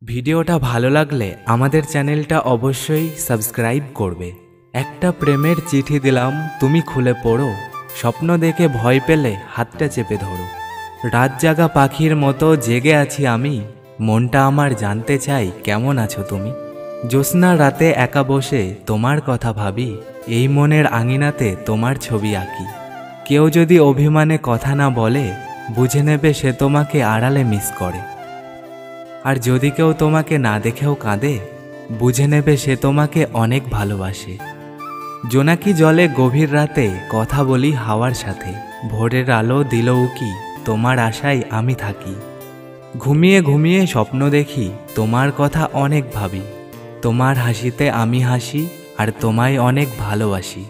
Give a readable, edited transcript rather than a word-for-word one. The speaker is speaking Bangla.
ভিডিওটা ভালো লাগলে আমাদের চ্যানেলটা অবশ্যই সাবস্ক্রাইব করবে। একটা প্রেমের চিঠি দিলাম, তুমি খুলে পড়ো। স্বপ্ন দেখে ভয় পেলে হাতটা চেপে ধরো। রাত জাগা পাখির মতো জেগে আছি আমি, মনটা আমার জানতে চাই কেমন আছো তুমি। জ্যোৎস্না রাতে একা বসে তোমার কথা ভাবি, এই মনের আঙিনাতে তোমার ছবি আঁকি। কেউ যদি অভিমানে কথা না বলে, বুঝে নেবে সে তোমাকে আড়ালে মিস করে। আর যদি কেউ তোমাকে না দেখেও কাঁদে, বুঝে নেবে সে তোমাকে অনেক ভালোবাসে। জোনাকি জলে গভীর রাতে কথা বলি হাওয়ার সাথে, ভোরের আলো দিল উকি, তোমার আশায় আমি থাকি। ঘুমিয়ে ঘুমিয়ে স্বপ্ন দেখি, তোমার কথা অনেক ভাবি। তোমার হাসিতে আমি হাসি, আর তোমায় অনেক ভালোবাসি।